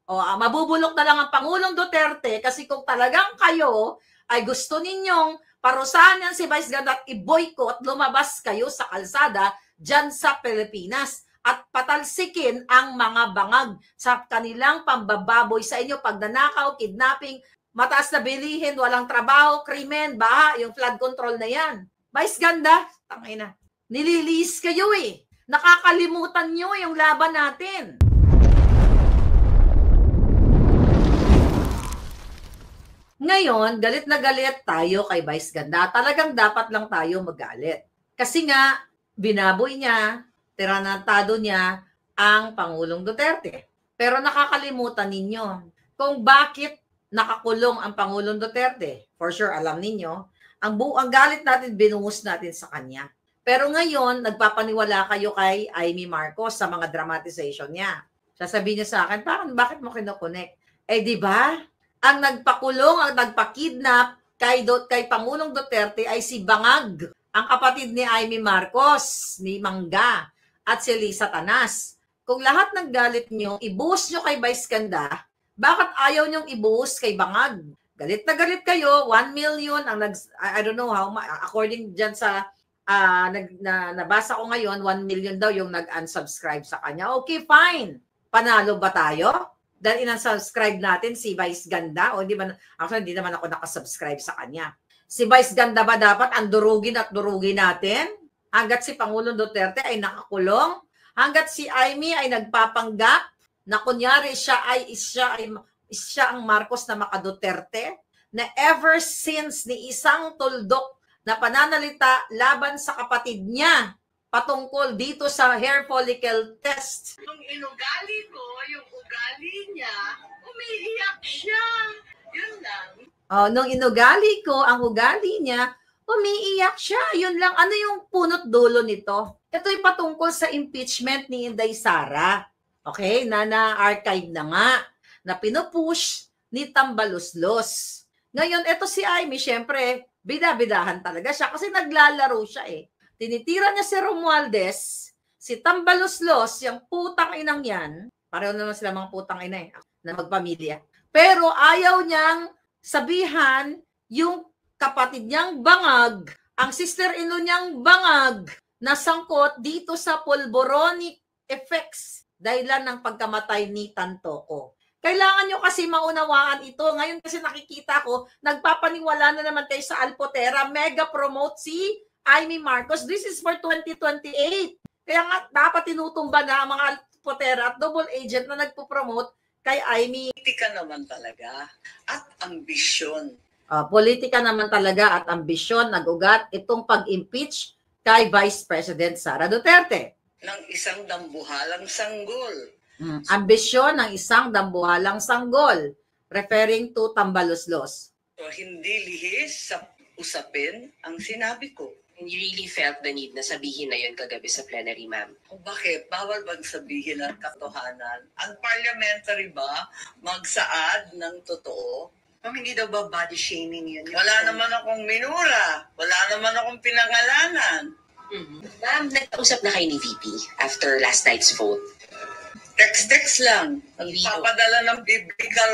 O, mabubulok na lang ang Pangulong Duterte kasi kung talagang kayo ay gusto ninyong parusahan yan si Vice Ganda at i-boycott, lumabas kayo sa kalsada dyan sa Pilipinas at patalsikin ang mga bangag sa kanilang pambababoy sa inyo, pagnanakaw, kidnapping, mataas na bilihin, walang trabaho, krimen, baha, yung flood control na yan. Vice Ganda, tangina, nililis kayo eh. Nakakalimutan nyo yung laban natin. Ngayon, galit na galit tayo kay Vice Ganda. Talagang dapat lang tayo magalit. Kasi nga, binaboy niya, tiranantado niya ang Pangulong Duterte. Pero nakakalimutan ninyo kung bakit nakakulong ang Pangulong Duterte. For sure, alam ninyo, ang galit natin, binuhos natin sa kanya. Pero ngayon, nagpapaniwala kayo kay Amy Marcos sa mga dramatization niya. Sasabihin niya sa akin, bakit mo kinokonek? Eh di ba? Ang nagpakulong, ang nagpakidnap kay Pangulong Duterte ay si Bangag, ang kapatid ni Amy Marcos, ni Mangga, at si Lisa Tanas. Kung lahat ng galit nyo, ibuhos nyo kay Vice Ganda, bakit ayaw nyong ibuhos kay Bangag? Galit na galit kayo, 1 million, I don't know how, according dyan sa nabasa ko ngayon, 1 million daw yung nag-unsubscribe sa kanya. Okay, fine. Panalo ba tayo? Dahil inan-subscribe natin si Vice Ganda, o hindi naman ako nakasubscribe sa kanya. Si Vice Ganda ba dapat ang durugin at durugin natin? Hanggat si Pangulong Duterte ay nakakulong, hanggat si Amy ay nagpapanggap na kunyari siya ang Marcos na maka-Duterte, na ever since ni isang tuldok na pananalita laban sa kapatid niya patungkol dito sa hair follicle test. Nung inugali ko, yung ugali niya, umiiyak siya. Yun lang. Nung inugali ko, ang ugali niya, umiiyak siya. Yun lang. Ano yung punot dulo nito? Ito ay patungkol sa impeachment ni Inday Sara. Okay? Na-archive na nga. Na pinupush ni Tambaluslos. Ngayon, ito si Amy, syempre, bida-bidahan talaga siya kasi naglalaro siya eh. Tinitira niya si Romualdez, si Tambaluslos, yung putang inang yan, pareho naman sila mga putang ina na magpamilya. Pero ayaw niyang sabihan yung kapatid niyang Bangag, ang sister-in-law niyang Bangag, na sangkot dito sa pulboronic effects dahilan ng pagkamatay ni Tantoco. Kailangan nyo kasi maunawaan ito. Ngayon kasi nakikita ko, nagpapaniwala na naman kayo sa Alpotera, mega promote si Amy Marcos. This is for 2028. Kaya nga, dapat tinutumba na ang mga Alpotera at double agent na nagpo-promote kay Amy. Politika naman talaga at ambisyon. Politika naman talaga at ambisyon nag-ugat itong pag-impeach kay Vice President Sara Duterte. Ng isang dambuhalang sanggol. Ambisyon ng isang dambuhalang sanggol, referring to Tambaluslos. So, hindi lihis sa usapin ang sinabi ko. And you really felt the need na sabihin na yun kagabi sa plenary, ma'am? O bakit? Bawal bang sabihin ang katotohanan? Ang parliamentary ba magsaad ng totoo? Ma'am, hindi daw ba body shaming yun? Wala naman akong minura. Wala naman akong pinangalanan. Ma'am, nagkausap na kayo ni VP after last night's vote? Text-text lang. Nagpapadala ng biblical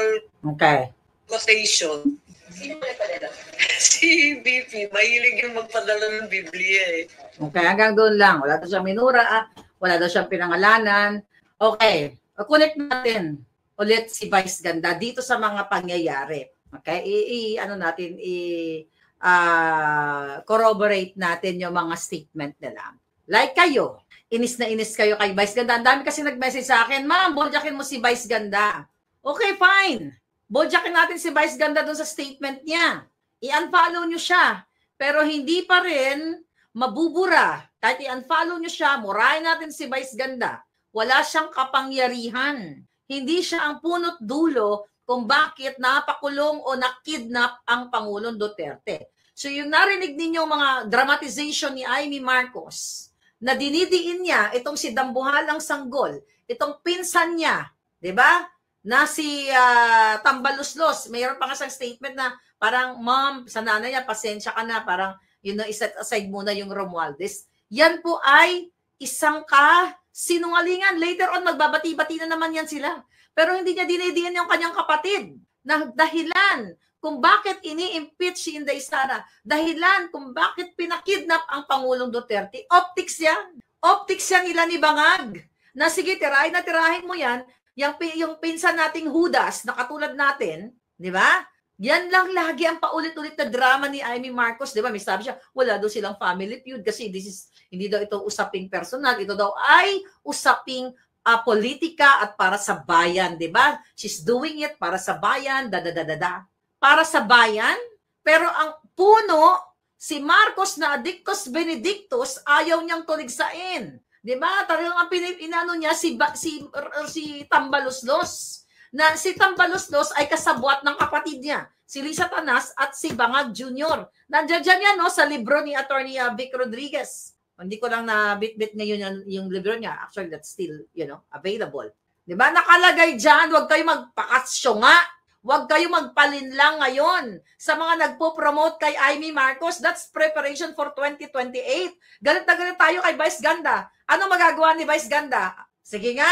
quotation. Sino mo nagpadala? Si BP, mahilig yung magpadala ng Biblia eh. Okay, hanggang doon lang. Wala daw siyang minura, wala daw siyang pinangalanan. Okay, connect natin ulit si Vice Ganda dito sa mga pangyayari. Okay, corroborate natin yung mga statement nila. Like kayo, inis na inis kayo kay Vice Ganda. Ang dami kasi nag-message sa akin, ma'am, boljakin mo si Vice Ganda. Okay, fine. Boljakin natin si Vice Ganda doon sa statement niya. I-unfollow nyo siya. Pero hindi pa rin mabubura. Kahit i-unfollow nyo siya, murahin natin si Vice Ganda. Wala siyang kapangyarihan. Hindi siya ang punot dulo kung bakit napakulong o nakidnap ang Pangulong Duterte. So yung narinig ninyong mga dramatization ni Amy Marcos, na dinidiin niya itong si Dambuhalang Sanggol, itong pinsan niya, di ba? Na si Tambaluslos, mayroon pa nga siyang statement na parang, ma'am, sa nanay niya, pasensya ka na, parang, iset aside muna yung Romualdez. Yan po ay isang sinungalingan. Later on, magbabati-bati na naman yan sila. Pero hindi niya dinidiin yung kanyang kapatid na dahilan kung bakit ini-impeach si Inday Sara. Dahilan kung bakit pinakidnap ang Pangulong Duterte. Optics yan. Optics yan nila ni Bangag. Na sige, tirahin na tirahin mo yan. Yung pinsan nating Judas na katulad natin, di ba? Yan lang lagi ang paulit-ulit na drama ni Amy Marcos, di ba? May sabi siya, wala daw silang family feud kasi hindi daw ito usaping personal. Ito daw ay usaping politika at para sa bayan, di ba? She's doing it para sa bayan, para sa bayan, pero ang puno, si Marcos na Adictus Benedictus, ayaw niyang tuligsain. Di ba? Talagang ang inano niya si Tambaloslos. Na si Tambaloslos ay kasabwat ng kapatid niya, si Lisa Tanas at si Bangag Jr. Nandiyan dyan yan, no, sa libro ni Attorney Vic Rodriguez. Hindi ko lang na bit-bit ngayon yung libro niya. Actually, that's still, available. Di ba? Nakalagay dyan, huwag kayo magpakasyo nga. Huwag kayo magpalinlang ngayon sa mga nagpo-promote kay Amy Marcos. That's preparation for 2028. Galit na galit tayo kay Vice Ganda. Ano magagawa ni Vice Ganda? Sige nga.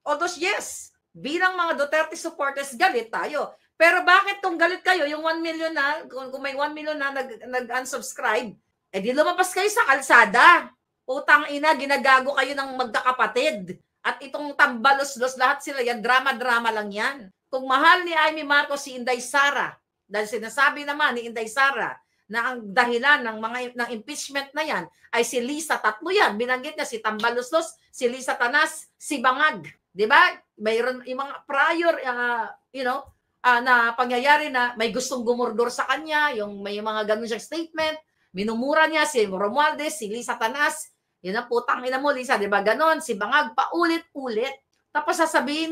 Although yes, bilang mga Duterte supporters, galit tayo. Pero bakit kung galit kayo, yung 1 million na, kung may 1 million na nag-unsubscribe, di lumabas kayo sa kalsada. Utang ina, ginagago kayo ng magkakapatid. At itong Tambaloslos, lahat sila yan, drama-drama lang yan. Kung mahal ni Amy Marcos si Inday Sara, dahil sinasabi naman ni Inday Sara na ang dahilan ng impeachment na yan ay si Lisa, tatlo yan. Binanggit niya si Tambaloslos, si Lisa Tanas, si Bangag. Di ba? Mayroon yung mga prior, na pangyayari na may gustong gumordor sa kanya, yung may mga ganun siyang statement, minumura niya si Romualdez, si Lisa Tanas, yun ang putang ina mo, Lisa, di ba? Ganon, si Bangag, paulit-ulit. Tapos sasabihin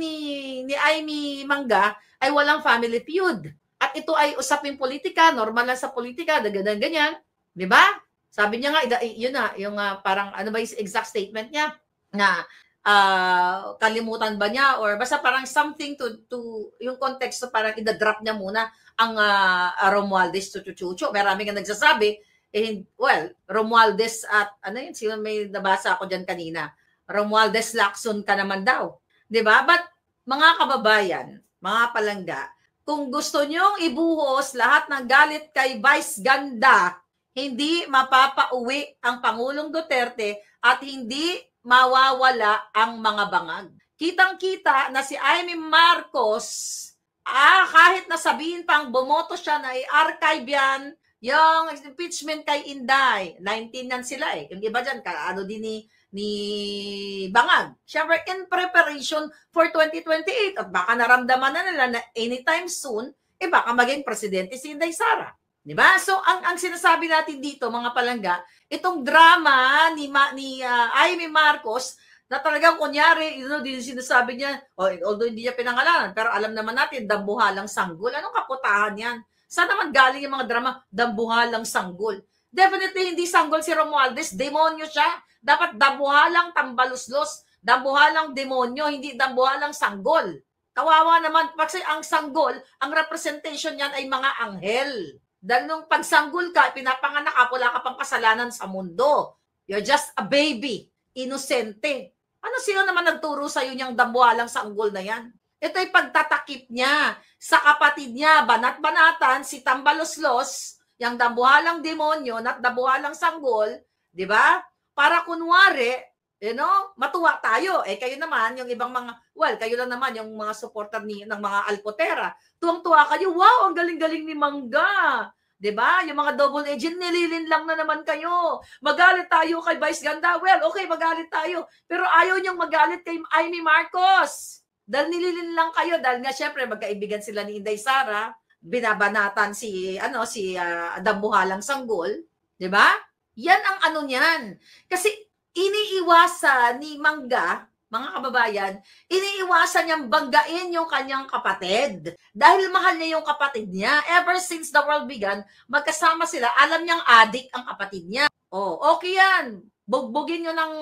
ni Amy Mangga ay walang family feud. At ito ay usaping politika, normal lang sa politika, ganyan, di ba? Sabi niya nga, yun na, yung parang ano ba yung exact statement niya? Na kalimutan ba niya or basta parang something to yung context parang ida-drop niya muna ang Romualdez chuchuchucho. Marami nga nagsasabi, Romualdez at ano yun, sino may nabasa ako diyan kanina. Romualdez Lacson ka naman daw. 'Di ba? But mga kababayan, mga palangga, kung gusto nyong ibuhos lahat ng galit kay Vice Ganda, hindi mapapauwi ang Pangulong Duterte at hindi mawawala ang mga bangag. Kitang-kita na si Amy Marcos, kahit nasabihin pang bumoto siya na i-archive yan, yung impeachment kay Inday, 19 yan sila eh. Yung iba dyan, ano din ni Bangag. Siyempre, in preparation for 2028 at baka naramdaman na nila na anytime soon, baka maging presidente si Inday Sara. Diba? So, ang sinasabi natin dito, mga palangga, itong drama ni Amy Marcos, na talagang kunyari, din sinasabi niya, although hindi niya pinangalanan, pero alam naman natin, dambuhalang sanggol. Anong kaputahan yan? Saan naman galing yung mga drama, dambuhalang sanggol? Definitely hindi sanggol si Romualdez, demonyo siya. Dapat dambuhalang Tambaloslos, dambuhalang demonyo, hindi dambuhalang sanggol. Kawawa naman, kasi ang sanggol, ang representation niyan ay mga anghel. Dahil nung pagsanggol ka, pinapanganak ka, wala ka pang kasalanan sa mundo. You're just a baby, inosente. Ano sino naman nagturo sa'yo niyang dambuhalang sanggol na yan? Ito'y pagtatakip niya sa kapatid niya, banat-banatan, si Tambaloslos, yung dambuhalang demonyo, at dambuhalang sanggol, di ba? Para kunwari, matuwa tayo. Kayo naman, yung ibang mga, kayo lang naman, yung mga supporter ng mga Alpotera, tuwang-tuwa kayo, wow, ang galing-galing ni Mangga. Diba? Yung mga double agent, nililin lang na naman kayo. Magalit tayo kay Vice Ganda. Okay, magalit tayo. Pero ayaw niyong magalit kay Amy Marcos. Dahil nililin lang kayo. Dahil nga, syempre, magkaibigan sila ni Inday Sara. Binabanatan si dambuhalang sanggol. Diba? Yan ang ano niyan. Kasi iniiwasan ni Mangga, mga kababayan, iniiwasan niyang banggain yung kanyang kapatid. Dahil mahal niya yung kapatid niya. Ever since the world began, magkasama sila. Alam niyang adik ang kapatid niya. Okay yan. Bugbugin nyo ng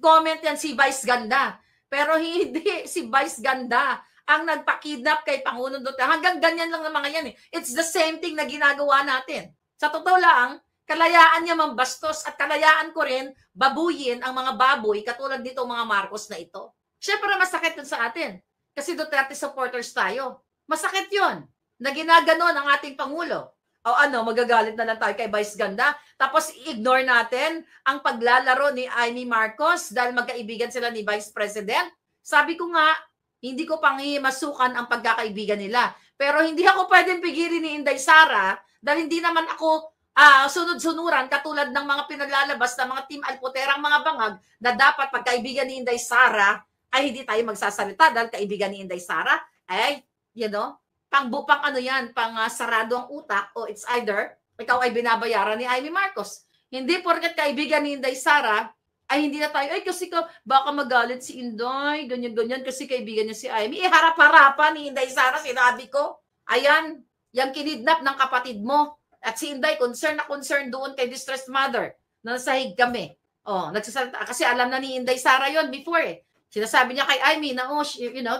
comment yan si Vice Ganda. Pero hindi si Vice Ganda ang nagpakidnap kay Pangulong Duterte. Hanggang ganyan lang ng mga yan eh. It's the same thing na ginagawa natin. Sa totoo lang, kalayaan niya mambastos at kalayaan ko rin babuyin ang mga baboy katulad nito mga Marcos na ito. Siyempre masakit dun sa atin. Kasi Duterte supporters tayo. Masakit yun na ginaganon ang ating Pangulo. O ano, magagalit na lang tayo kay Vice Ganda. Tapos ignore natin ang paglalaro ni Amy Marcos dahil magkaibigan sila ni Vice President. Sabi ko nga, hindi ko pangihimasukan ang pagkakaibigan nila. Pero hindi ako pwedeng pigilin ni Inday Sara dahil hindi naman ako sunod-sunuran katulad ng mga pinaglalabas ng mga Team Alputerang mga bangag na dapat pagkaibigan ni Inday Sara ay hindi tayo magsasalita dahil kaibigan ni Inday Sara ay, pang ano yan, pang sarado ang utak o it's either ikaw ay binabayaran ni Amy Marcos. Hindi porket kaibigan ni Inday Sara ay hindi na tayo, ay kasi baka magalit si Inday, ganyan-ganyan kasi kaibigan niya si Amy. Harap-harapan ni Inday Sara, sinabi ko. Ayan, yung kinidnap ng kapatid mo. At si Inday, concern na concern doon kay distressed mother. Nasahig kami. Nagsasalita. Kasi alam na ni Inday Sara yon before eh. Sinasabi niya kay Amy na,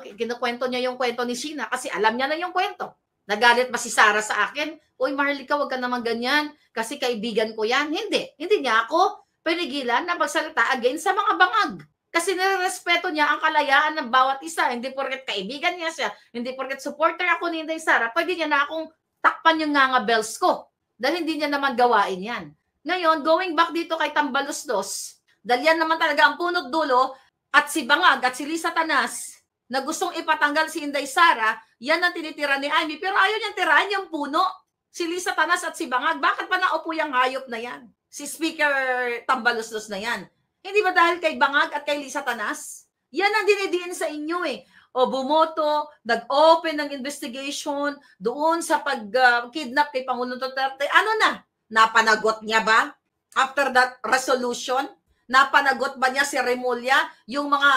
kinukwento niya yung kwento ni Sheena kasi alam niya na yung kwento. Nagalit ba si Sara sa akin? Uy, Marlica, wag ka naman ganyan kasi kaibigan ko yan. Hindi niya ako pinigilan na magsalita against sa mga bangag. Kasi nirespeto niya ang kalayaan ng bawat isa. Hindi porket kaibigan niya siya, hindi porket supporter ako ni Inday Sara, pwede niya na akong takpan yung nga bells ko. Dahil hindi niya naman gawain yan. Ngayon, going back dito kay Tambalusdos, dahil yan naman talaga ang punot dulo, at si Bangag at si Lisa Tanas na gustong ipatanggal si Inday Sara, yan ang tinitira ni Amy. Pero ayaw niyang tirahan yung puno. Si Lisa Tanas at si Bangag, bakit pa naupo yung hayop na yan? Si Speaker Tambalusdos na yan. Hindi ba dahil kay Bangag at kay Lisa Tanas? Yan ang dinidiin sa inyo eh. O bumoto, nag-open ng investigation doon sa pag-kidnap kay Pangulong Duterte. Ano na? Napanagot niya ba? After that resolution? Napanagot ba niya si Remulla? Yung mga,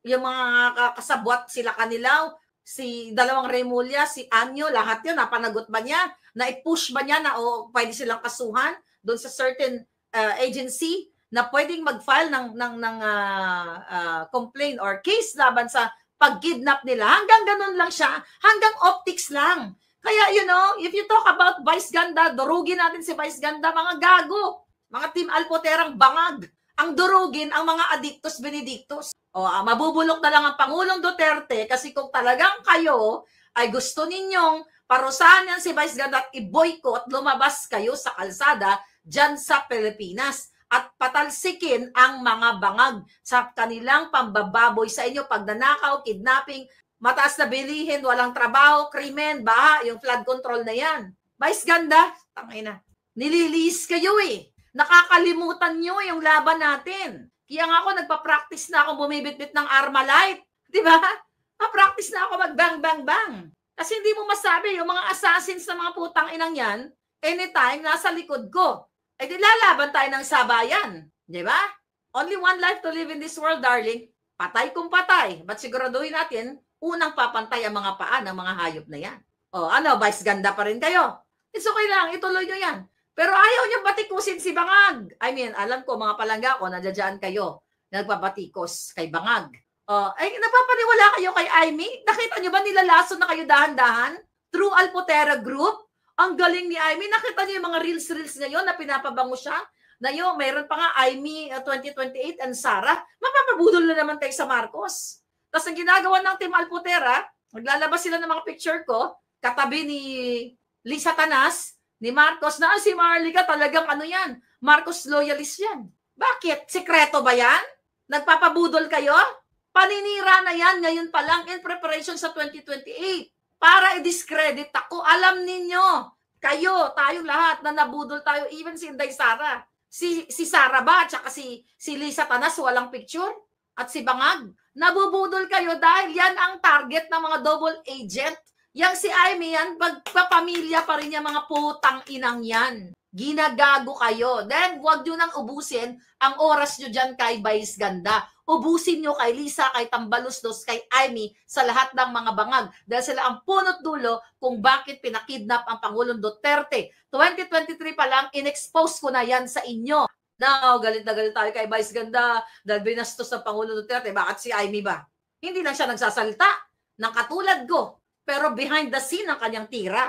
yung mga kasabwat sila kanilaw, si dalawang Remulla, si Anyo, lahat yun, napanagot ba niya? Na-push ba niya na pwede silang kasuhan doon sa certain agency na pwedeng mag-file ng complaint or case laban sa pag-kidnap nila? Hanggang ganun lang siya. Hanggang optics lang. Kaya, if you talk about Vice Ganda, durugin natin si Vice Ganda, mga gago. Mga Team Alputerang bangag. Ang durugin ang mga adictus benedictus. Mabubulok na lang ang Pangulong Duterte kasi kung talagang kayo ay gusto ninyong parusahan yan si Vice Ganda at i-boycott, lumabas kayo sa kalsada dyan sa Pilipinas at patalsikin ang mga bangag sa kanilang pambababoy sa inyo, pagnanakaw, kidnapping, mataas na bilihin, walang trabaho, krimen, baha, yung flood control na yan. Vice Ganda, tangina, nililis kayo eh. Nakakalimutan nyo yung laban natin. Kaya nga ako, nagpa-practice na ako bumibitbit ng Armalite. Diba? Ma-practice na ako mag-bang-bang-bang. Kasi hindi mo masabi, yung mga assassins na mga putang inang yan, anytime, nasa likod ko. Eh, di lalaban tayo ng sabayan. Diba? Only one life to live in this world, darling. Patay kung patay. But siguraduhin natin, unang papantay ang mga paa ng mga hayop na yan. Vice Ganda pa rin kayo. It's okay lang, ituloy nyo yan. Pero ayaw niya batikusin si Bangag. I mean, alam ko, mga palangga ko, nandiyan kayo, nagpapatikos kay Bangag. Napapaniwala kayo kay Amy? Nakita niyo ba nilalason na kayo dahan-dahan? Through Alputera Group? Ang galing ni Amy. Nakita niyo yung mga reels ngayon na pinapabango siya? Na yun, mayroon pa nga Amy 2028 and Sara. Mapapabudol na naman kayo sa Marcos. Tapos ang ginagawa ng Team Alputera, maglalabas sila ng mga picture ko, katabi ni Lisa Tanas, ni Marcos, na si Marlica talagang yan, Marcos loyalist yan. Bakit? Sekreto ba yan? Nagpapabudol kayo? Paninira na yan ngayon pa lang in preparation sa 2028 para i-discredit ako. Alam ninyo, kayo, tayong lahat na nabudol tayo, even si Inday Sara. Si Sara ba at saka si Lisa Tanas walang picture? At si Bangag? Nabubudol kayo dahil yan ang target ng mga double agent. Yang si Amy yan, pagpapamilya pa rin yung mga putang inang yan. Ginagago kayo. Then, huwag nyo nang ubusin ang oras nyo dyan kay Vice Ganda. Ubusin nyo kay Lisa, kay Tambalusdos, kay Amy, sa lahat ng mga bangag. Dahil sila ang punot dulo kung bakit pinakidnap ang Pangulong Duterte. 2023 pa lang, in-expose ko na yan sa inyo. Now, galit na galit tayo kay Vice Ganda dahil binastos ng Pangulong Duterte. Bakit si Amy ba? Hindi lang siya nagsasalita ng katulad ko. Pero behind the scene ang kanyang tira.